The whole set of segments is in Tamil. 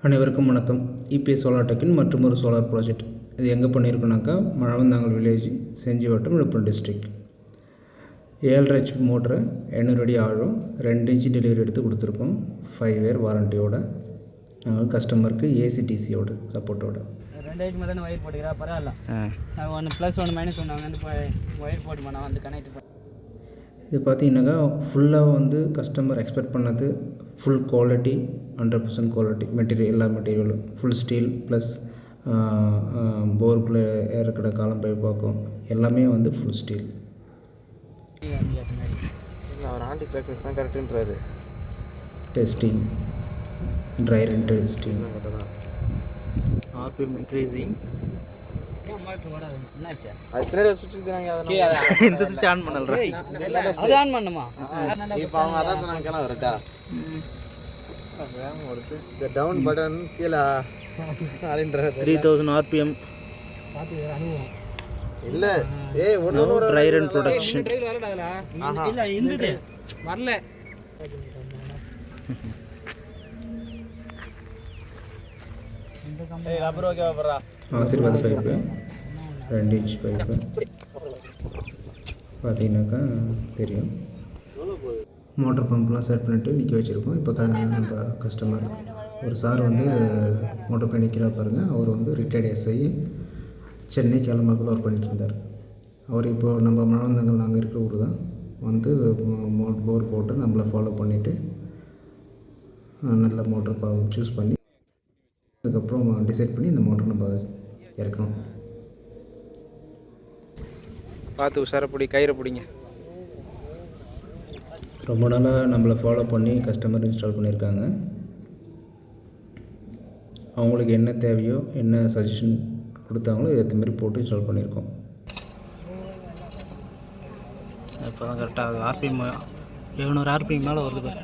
அனைவருக்கும் வணக்கம். இபிஎஸ் சோலார் டெக்கின் மற்றும் ஒரு சோலார் ப்ராஜெக்ட். இது எங்கே பண்ணியிருக்கோனாக்கா மழவந்தாங்கல் வில்லேஜ், செஞ்சி வட்டம், விழுப்புரம் டிஸ்ட்ரிக்ட். 7.5 HP மோட்டரை 800 அடி ஆழம், 2 இன்ச் டெலிவரி எடுத்து கொடுத்துருக்கோம். 5 இயர் வாரண்டியோட. நாங்கள் கஸ்டமருக்கு ஏசிடிசியோட சப்போர்ட்டோட 2 HP தான் ஒயர் போட்டுக்கிறா, பரவாயில்ல. ஒன்று +1 -1 அவங்க வந்து ஒயர் போட்டு நான் வந்து கனெக்ட் பண்ணேன். இது பார்த்தீங்கன்னாக்கா ஃபுல்லாக வந்து கஸ்டமர் எக்ஸ்பெக்ட் பண்ணது ஃபுல் குவாலிட்டி, 100% குவாலிட்டி மெட்டீரியல். எல்லா மெட்டீரியலும் ஃபுல் ஸ்டீல் ப்ளஸ் போருக்குள்ளே இருக்கிற காலம் பைப் பார்க்கும் எல்லாமே வந்து ஃபுல் ஸ்டீல். அவர் ஆண்டி ப்ராக்டிஸ் தான் கரெக்டுன்றாரு. Testing, dry run testing, RPM increasing. அது பின்னாடி சுவிட்ச் இருக்காங்க, இந்த சுவிட்ச் ஆன் பண்ணல. அது ஆன் பண்ணுமா? இப்போ அவங்க அதான் சொன்னாங்க வரட்டா. இந்த டவுன் பட்டன் கீழே 3000 RPM. இல்ல ஏய் ஒண்ணு ட்ரை ரன் ப்ரொடக்ஷன். இல்ல இந்தது வரல. ஏய் ரப்பர் ஓகேவா பரா? ஆசீர்வாத் பைப்பு 2 இன்ச் பைப்பு பார்த்தீங்கன்னாக்கா தெரியும். மோட்டர் பம்ப்லாம் செட் பண்ணிவிட்டு நிற்க வச்சுருக்கோம். இப்போ நம்ம கஸ்டமர் ஒரு சார் வந்து மோட்டர் பண்ணி நிற்கிறா பாருங்கள். அவர் வந்து ரிட்டையர்ட் எஸ்ஐ, சென்னை கிளம்பாக்கில் ஒர்க் பண்ணிட்டு இருந்தார். அவர் இப்போது நம்ம மழவந்தாங்கல் நாங்கள் இருக்கிற ஊர் தான் வந்து போர் போட்டு நம்மளை ஃபாலோ பண்ணிவிட்டு நல்ல மோட்டர் சூஸ் பண்ணி அதுக்கப்புறம் டிசைட் பண்ணி இந்த மோட்டர் நம்ம இறக்கணும். பார்த்து உஷாரப்படி, கயிறை பிடிங்க. ரொம்ப நாளாக நம்மளை ஃபாலோ பண்ணி கஸ்டமர் இன்ஸ்டால் பண்ணியிருக்காங்க. அவங்களுக்கு என்ன தேவையோ, என்ன சஜஷன் கொடுத்தாங்களோ ஏற்ற மாதிரி போட்டு இன்ஸ்டால் பண்ணியிருக்கோம். இப்போ தான் கரெக்டாக ஆர்பிஎம் 700 RPM மேலே வருது பாரு.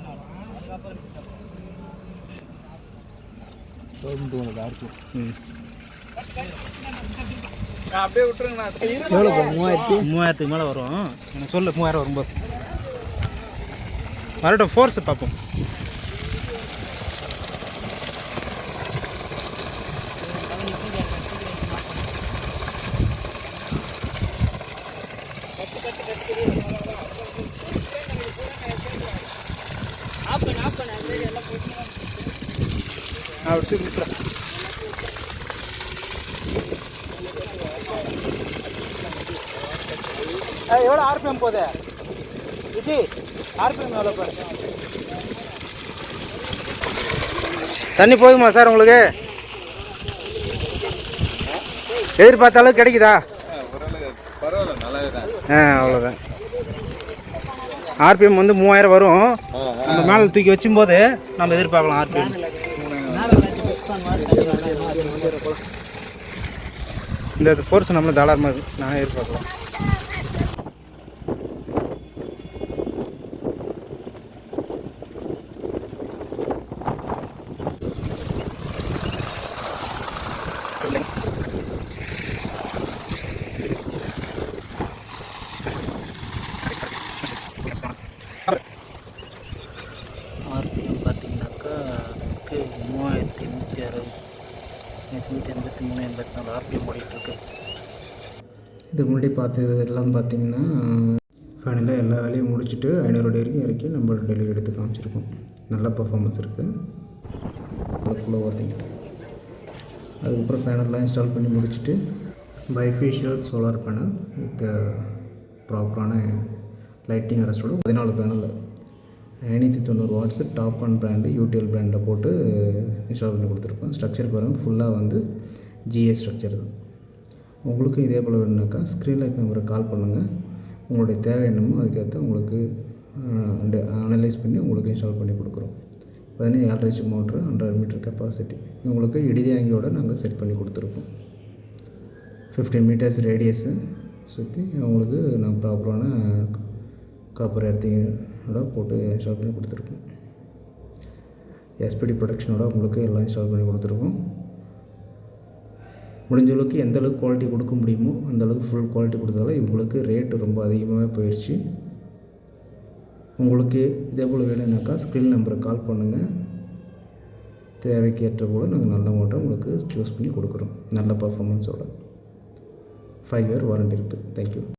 அப்படியே விட்டுருங்கண்ணா. எவ்வளோ 3000 மேலே வரும். எனக்கு சொல்லு 3000 வரும்போது வரட்டும். ஃபோர்ஸ் பார்ப்போம். எவ்வளோ RPM போகுது விஜி? RPM எவ்வளோ பாரு. தண்ணி போதுமா சார் உங்களுக்கு? எதிர்பார்த்த அளவுக்கு கிடைக்குதா? அவ்வளோதான். RPM வந்து 3000 வரும். நம்ம மேலே தூக்கி வச்சும்போது நம்ம எதிர்பார்க்கலாம் RPM. இந்த ஃபோர்ஸ் நம்மளும் தாராளமாக நான் எதிர்பார்க்கலாம். RPM பார்த்தீங்கன்னாக்கா 3160, 183, 84 RPM ஓடிட்டுருக்கு. இதுக்கு முன்னாடி பார்த்தது எல்லாம் பார்த்தீங்கன்னா ஃபைனலாக எல்லா வேலையும் முடிச்சுட்டு 500 அடி வரைக்கும் இறக்கி நம்ம டெலிவரி எடுத்து காமிச்சிருக்கோம். நல்ல பர்ஃபார்மன்ஸ் இருக்குது. ஃபுல்லாக ஓர்த்திங்க. அதுக்கப்புறம் பேனல்லாம் இன்ஸ்டால் பண்ணி முடிச்சுட்டு பைஃபேஷியல் சோலார் பேனல் வித் ப்ராப்பரான லைட்டிங் அரஸ்டோட 14 panel 590 watts TOPCon brand, UTL பிராண்டில் போட்டு இன்ஸ்டால் பண்ணி கொடுத்துருக்கோம். ஸ்ட்ரக்சர் பாருங்கள், ஃபுல்லாக வந்து ஜிஏ ஸ்ட்ரக்சர் தான். உங்களுக்கும் இதே போல் வேணுனாக்கா ஸ்க்ரீனில் இருக்க நம்பரை கால் பண்ணுங்கள். உங்களுடைய தேவை என்னமோ அதுக்கேற்ற உங்களுக்கு அனலைஸ் பண்ணி உங்களுக்கு இன்ஸ்டால் பண்ணி கொடுக்குறோம். 17 HP மோட்ரு, 100 மீட்டர் கெப்பாசிட்டி. உங்களுக்கு இடிதாங்கியோடு நாங்கள் செட் பண்ணி கொடுத்துருக்கோம். 15 மீட்டர்ஸ் ரேடியஸு சுற்றி அவங்களுக்கு நான் ப்ராப்பரான காப்பர் எர்த்திங்கோட போட்டு இன்ஸ்டால் பண்ணி கொடுத்துருக்கோம். எஸ்பிடி ப்ரொடக்ஷனோட உங்களுக்கு எல்லாம் இன்ஸ்டால் பண்ணி கொடுத்துருக்கோம். முடிஞ்ச அளவுக்கு எந்த அளவுக்கு குவாலிட்டி கொடுக்க முடியுமோ அந்தளவுக்கு ஃபுல் குவாலிட்டி கொடுத்தாலும் இவங்களுக்கு ரேட்டு ரொம்ப அதிகமாகவே போயிடுச்சு. உங்களுக்கு இதே போல் வேணும்னாக்கா ஸ்க்ரீன் நம்பரை கால் பண்ணுங்கள். தேவைக்கு ஏற்ற போல் நாங்கள் நல்ல மோட்டரை உங்களுக்கு சூஸ் பண்ணி கொடுக்குறோம். நல்ல பர்ஃபார்மன்ஸோட 5 இயர் வாரண்டி இருக்குது. தேங்க்யூ.